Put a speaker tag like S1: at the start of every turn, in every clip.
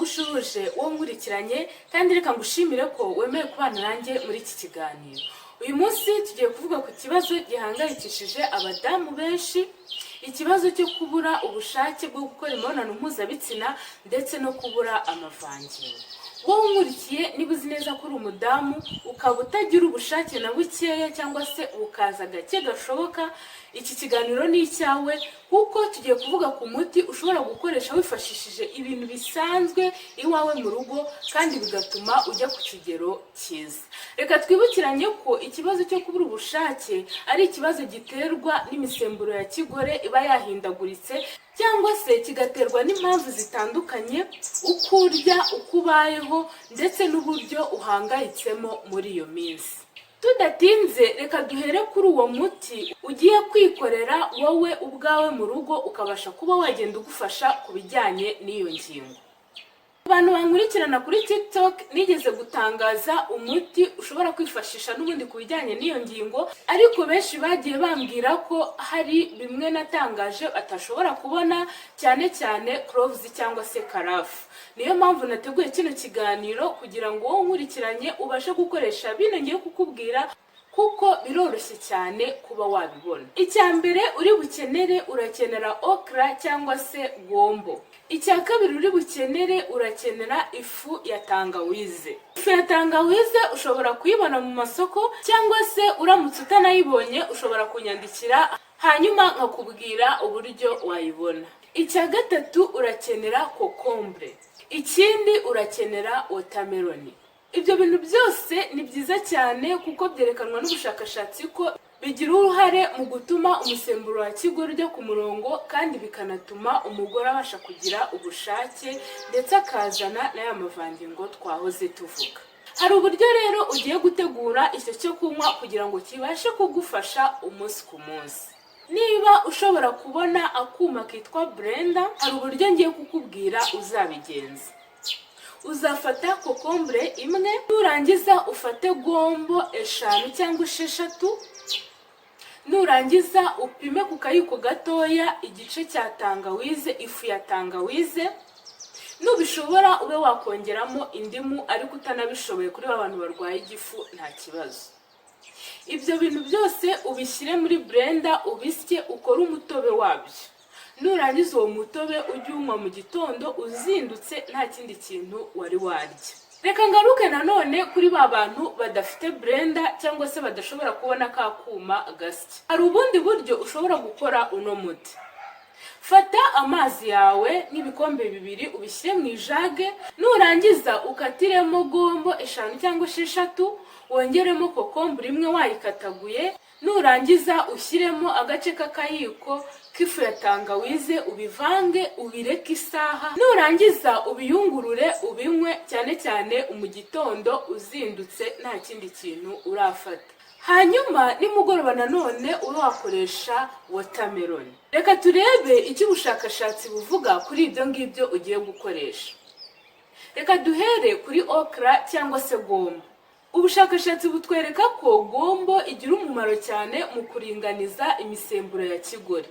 S1: ndagushuje uwo nkurikiranye kandi reka ngushimire ko wemeye kubana nanjye muri iki kiganiro. Uyu munsi tugiye kuvuga ku kibazo gihangayikishije abadamu benshi, ikibazo cyo kubura ubushake bwo gukora imibonano mpuzabitsina ndetse no kubura amavangiro. Wowe unkurikiye niba uzi neza ko uri umudamu ukaba utagira ubushake na bukeya cyangwa se ukaza gake gashoboka, iki kiganiro ni icyawe kuko tugiye kuvuga ku muti ushobora gukoresha wifashishije ibintu bisanzwe iwawe mu rugo kandi bigatuma ujya ku kigero cyiza. Reka twibukiranye ko ikibazo cyo kubura ubushake ari ikibazo giterwa n'imisemburo ya kigore iba yahindaguritse, cyangwa se kigaterwa n'impamvu zitandukanye, uko urya, uko ubayeho ndetse n'uburyo uhangayitsemo muri iyo minsi. Tudatinze reka duhere kuri uwo muti ugiye kwikorera wowe ubwawe mu rugo ukabasha kuba wagenda ugufasha ku bijyanye n'iyo ngingo. Abantu bankurikirana kuri TikTok nigeze gutangaza umuti ushobora kwifashisha n'ubundi ku bijyanye n'iyo ngingo, ariko benshi bagiye bambwira ko hari bimwe natangaje batashobora kubona, cyane cyane cloves cyangwa se karafu. Niyo mpamvu nateguye kino kiganiro kugira ngo wowe unkurikiranye ubashe gukoresha bino ngiye kukubwira, kuko biroroshye cyane kuba wabibona. Icya mbere uri bukenere, urakenera okra cyangwa se gombo. Icya kabiri uri bukenere, urakenera ifu ya tangawize. Ifu ya tangawize ushobora kuyibona mu masoko, cyangwa se uramutse utanayibonye ushobora kunyandikira hanyuma nkakubwira uburyo wayibona. Icya gatatu urakenera kokombure. Ikindi urakenera watermelon. Ibyo bintu byose ni byiza cyane kuko byerekanwa n'ubushakashatsi ko bigira uruhare mu gutuma umusemburo wa kigore ujya ku murongo, kandi bikanatuma umugore abasha kugira ubushake ndetse akazana n'aya mavangingo twahoze tuvuga. Hari uburyo rero ugiye gutegura icyo cyo kunywa kugira ngo kibashe kugufasha umunsi ku munsi. Niba ushobora kubona akuma kitwa blender, hari uburyo ngiye kukubwira uzabigenza. Uzafata kokombure imwe, nurangiza ufate gombo 5 cyangwa 6, nurangiza upime ku kayiko gatoya igice cya tangawize, ifu ya tangawize. Nubishobora ube wakongeramo indimu, ariko utanabishoboye kuri abantu barwaye igifu nta kibazo. Ibyo bintu byose ubishyire muri blender, ubisye, ukore umutobe wabyo. Nurangiza uwo mutobe ujye unywa mu gitondo uzindutse nta kindi kintu wari warya. Reka ngaruke nanone kuri ba bantu badafite blender cyangwa se badashobora kubona ka kuma gasya. Hari ubundi buryo ushobora gukora uno muti. Fata amazi yawe n'ibikombe 2 ubishyire mu ijage, nurangiza ukatiremo gombo 5 cyangwa 6, wongeremo kokombure imwe wayikataguye, nurangiza ushyiremo agace k'akayiko k'ifu ya tangawize, ubivange, ubireke isaha, nurangiza ubiyungurure ubinywe, cyane cyane mu gitondo uzindutse nta kindi kintu urafata. Hanyuma nimugoroba nanone ube wakoresha watermelon. Reka turebe icyo ubushakashatsi buvuga kuri ibyo ngibyo ugiye gukoresha. Reka duhere kuri okra cyangwa se gombo. Ubushakashatsi butwereka ko gombo igira umumaro cyane mu kuringaniza imisemburo ya kigore.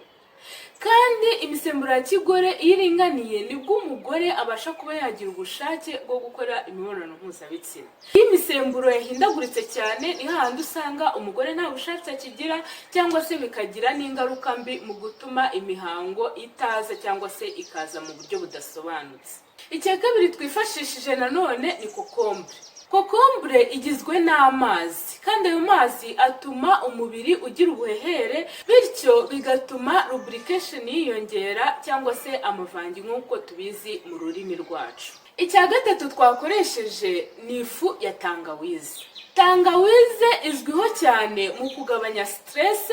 S1: Kandi imisemburo ya kigore iyo iringaniye nibwo umugore abasha kuba yagira ubushake bwo gukora imibonano mpuzabitsina. Iyo imisemburo yahindaguritse cyane ni hahandi usanga umugore nta bushake akigira, cyangwa se bikagira n'ingaruka mbi mu gutuma imihango itaza cyangwa se ikaza mu buryo budasobanutse. Icya kabiri twifashishije nanone ni kokombure. Kokombure igizwe n'amazi, kandi ayo mazi atuma umubiri ugira ubuhehere, bityo bigatuma lubrication yiyongera cyangwa se amavangingo nk'uko tubizi mu rurimi rwacu. Icya gatatu twakoresheje ni ifu ya tangawize. Tangawize izwiho cyane mu kugabanya stress,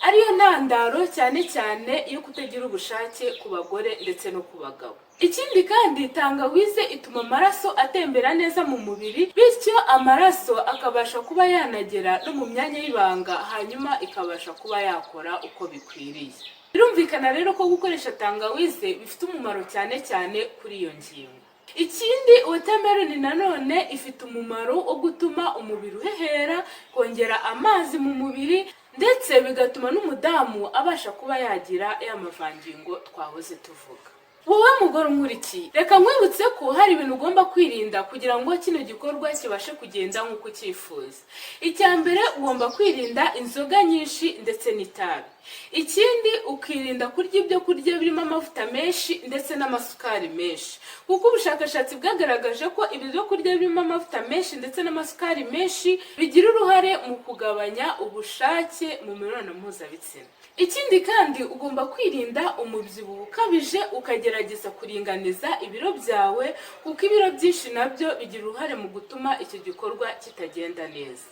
S1: ariyo ntandaro cyane cyane yo kutagira ubushake ku bagore ndetse no ku bagabo. Ikindi kandi tangawize ituma amaraso atembera neza mu mubiri, bityo amaraso akabasha kuba yanagera no mu myanya y'ibanga, hanyuma ikabasha kuba yakora uko bikwiriye. Birumvikana rero ko gukoresha tangawize bifite umumaro cyane cyane kuri iyo ngingo. Ikindi watermelon nanone ifite umumaro wo gutuma umubiri uhehera, kongera amazi mu mubiri, ndetse bigatuma n'umudamu abasha kuba yagira ya mavangingo twahoze tuvuga. wowe mugore unkurikiye, reka nkwibutse ko hari ibintu ugomba kwirinda kugira ngo kino gikorwa kibashe kugenda nk'uko ucyifuza. Icya mbere, ugomba kwirinda inzoga nyinshi ndetse n'itabi. Ikindi, ukirinda kurya ibyo kurya birimo amavuta menshi ndetse n'amasukari menshi, kuko ubushakashatsi bwagaragaje ko ibyo kurya birimo amavuta menshi ndetse n'amasukari menshi bigira uruhare mu kugabanya ubushake mu mibonano mpuzabitsina. Ikindi kandi, ugomba kwirinda umubyibuho ukabije, ukagerageza kuringaniza ibiro byawe, kuko ibiro byinshi nabyo bigira uruhare mu gutuma icyo gikorwa kitagenda neza.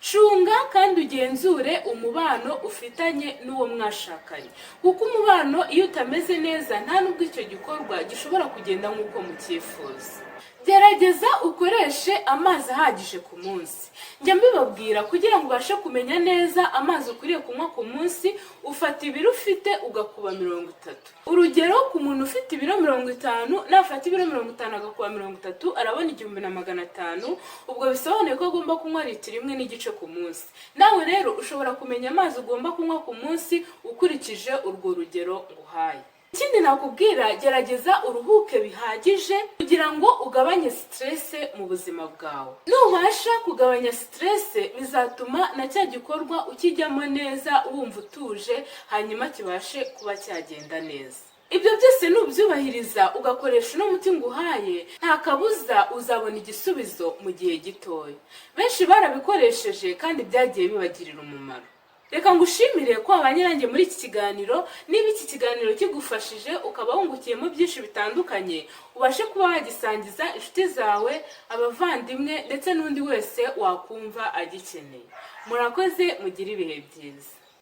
S1: Cunga kandi ugenzure umubano ufitanye n'uwo mwashakanye, kuko umubano iyo utameze neza nta nubwo icyo gikorwa gishobora kugenda nk'uko mubyifuza. Gerageza ukoreshe amazi ahagije ku munsi. Njya mbibabwira, kugira ngo ubashe kumenya neza amazi ukwiriye kunywa ku munsi, ufata ibiro ufite ugakuba 30. Urugero, ku muntu ufite ibiro 50, nafata ibiro 50 agakuba 30, arabona 1500. Ubwo bisobanuye ko agomba kunywa litiro 1.5 ku munsi. Nawe rero ushobora kumenya amazi ugomba kunywa ku munsi ukurikije urwo rugero nguhaye. Ikindi nakubwira, gerageza uruhuke bihagije kugira ngo ugabanye stress mu buzima bwawe. Nubasha kugabanya stress, bizatuma na cya gikorwa ukijyamo neza wumva utuje, hanyuma kibashe kuba cyagenda neza. Ibyo byose nubyubahiriza ugakoresha uno muti nguhaye, nta kabuza uzabona igisubizo mu gihe gitoya. Benshi barabikoresheje kandi byagiye bibagirira umumaro. Reka ngushimire ko wabanye nanjye muri iki kiganiro. Niba iki kiganiro kigufashije ukaba wungukiyemo byinshi bitandukanye, ubashe kuba wagisangiza inshuti zawe, abavandimwe ndetse n'undi wese wakumva agikeneye. Murakoze, mugire ibihe byiza.